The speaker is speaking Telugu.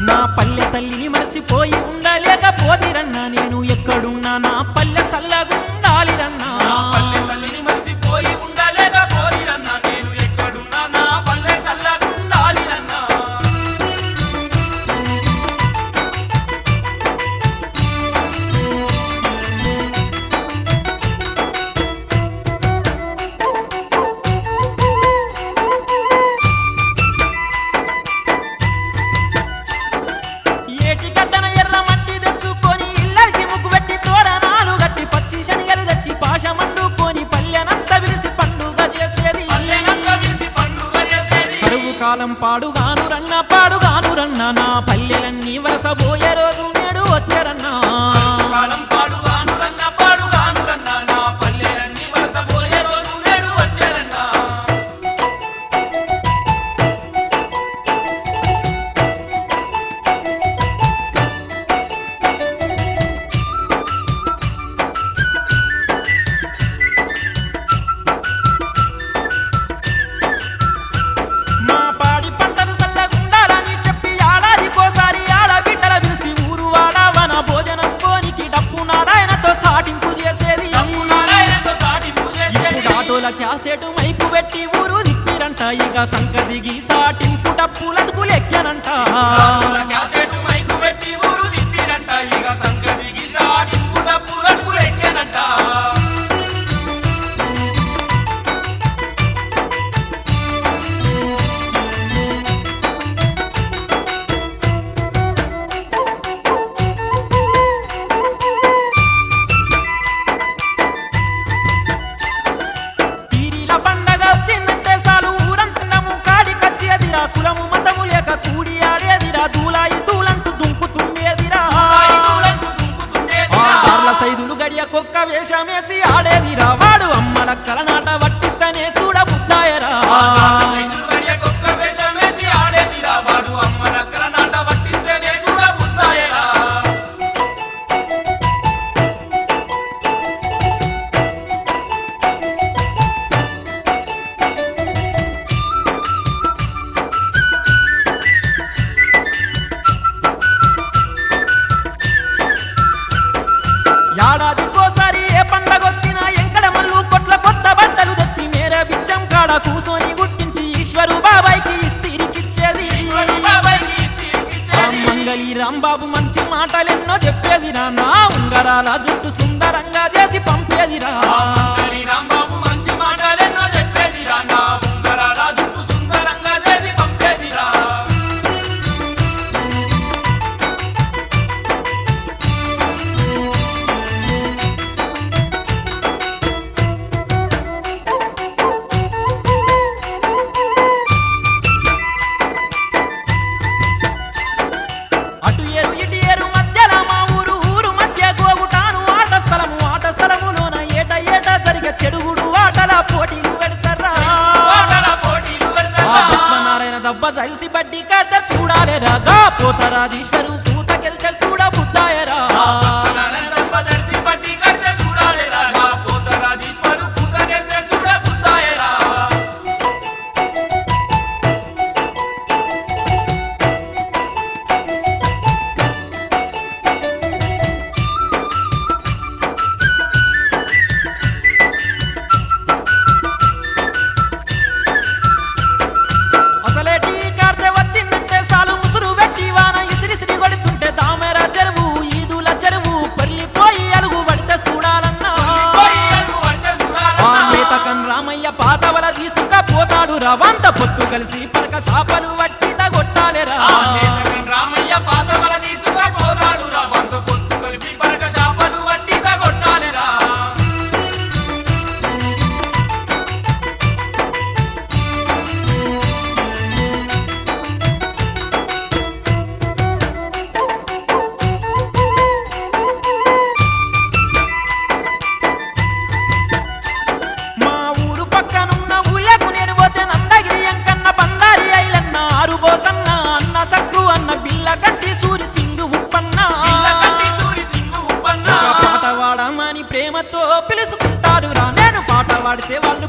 నా పల్లె తల్లిని మరసిపోయి ఉండలేకపోతిరన్నా నేను ఎక్కడున్నా నా పల్లె సల్లగుండాలిరన్నా పల్లె తల్లిని మర్చిపోయి ఉండలేకపోయిరన్నా నేను ఎక్కడున్నా నా పల్లె సల్లగుండాలిరన్నా ఏటి గడ్డన ఎర్ర మట్టి తెచ్చుకొని ఇళ్ళకి ముగ్గు పెట్టి తోరణాలు గట్టి పచ్చి శనిగలు తెచ్చి పాశమండుకొని పల్లెనంత విరిసి పండుగ చేసేది పల్లెనంతా విరిసి పండుగ చేసేది కరువు కాలం పాడుగాను రన్న నా పల్లెలన్నీ వలసబోయే రోజు నేడు వచ్చరన్నా కాలం పాడుగాను రన్న నా పల్లెలన్నీ వలసపోయే రోజు నేడు వచ్చేరన్నా మా పాడి పంటలు సల్లగుండాలని చెప్పి ఏడాదికోసారి ఆడబిడ్డల పిలిచి ఊరు వాడవన భోజనం కోనికి డప్పు నారాయణతో సాటింపు చేసేది నారాయణతో సాటింపు చేసేది ఇప్పుడు ఆటోల క్యాసెట్ మైకు పెట్టి ఊరు దిప్పిరంట ఇక సంక దిగి సాటింపు డప్పులకు లెక్కనంట రాముల క్యాసెట్ మైకు పెట్టి ఊరు తిప్పిరంట ఇక సంగతికి సాటింపు డప్పులకు లెక్కనంట పీరీల పండగ వచ్చిందంటే చాలు ఊరంతము కాడి కచ్చేదిరా కులము మతము లేక కూడి ఆడేదిరా దూలాయి దూలంటూ దుంకుతుండేదిరా ఆర్ల సైదులు గడియ కుక్క వేషమేసి ఆడేదిరా వాడు అమ్మల కలనాట వట్టిస్తేనే చూడ బుద్ధాయరా కుక్క వేషమేసి ఆడేదిరా వాడు అమ్మ రక్కల నాట పట్టిస్తేనే కూడా బుద్ధాయరా ఏడాదికోసారి ఏ పండగ వచ్చినా ఎంకడ మల్లు కొట్ల కొత్త బట్టలు తెచ్చి మేరే బిచ్చం కాడ కూసోని గుట్టించి ఈశ్వరు బాబాయికి ఇస్తిరికిచ్చేది బాబాయ్కి ఆ తిరిగిచ్చేది మంగళి రాంబాబు మంచి మాటలెన్నో చెప్పేదిరా నా ఉంగరాల జుట్టు సుందరంగా చేసి పంపేదిరా మంగళి రాంబాబు మంచి మాటలెన్నో చెప్పేదిరా నా ఉంగరాల జుట్టు సుందరంగా చేసి పంపేదిరా అటు ఏరు ఇటు ఏరు మధ్యల మా ఊరు మధ్య గోగుటాను ఆట స్థలములోన ఏట జరిగే చెడుగుడు ఆటల పోటీలు పెడతారా ఆటల పోటీలు ఆ పెడతారా విశ్వనారాయణ దెబ్బ జరిసి బడ్డీ కట్ట చూడాలేరా గా పోతరాజీశ్వరు పూతకెళ్తే చూడ బుద్ధాయరా దర్శి పట్టి కడితే చూడాలిరా నా పోతరాజీశ్వరు పూతకెళ్తే చూడ బుద్ధాయరా అసలేటి కార్తె వచ్చిందంటే చాలు ముసురు పెట్టి వాన ఇసిరిసిరి కొడుతుంటే దామెర చెరువు ఈదుల చెరువు పల్లిపోయి అలుగు పడితే చూడాలన్నా పోయి అలుగు పడితే చూడాలన్నా. ఆ మేతకన్ రామయ్య పాతవల తీసుకపోతాడు రవంత పొత్తు కలిసి పరక శాపలు వట్టి కొట్టాలేరా ఆ నేతకన్ రామయ్య పాతవల తీసుకుపోతాడు రా వంద పొత్తు కలిసి పరక చాపలు వట్టి కొట్టాలిరా మా ఊరు పక్కనున్న ఊళ్ళకు నేను పోతే నందగిరి ఎంకన్న బండారి ఐలన్న ఆరుబోసన్న అన్న సక్కు అన్న బిల్ల గట్టి సూరి సింగు ఉప్పన్న పిల్లకంటి సూరి సింగు ఉప్పన్న ఒక పాట వాడమని ప్రేమతో పిలుచుకుంటారు రా నేను పాట పాడితే వాళ్ళు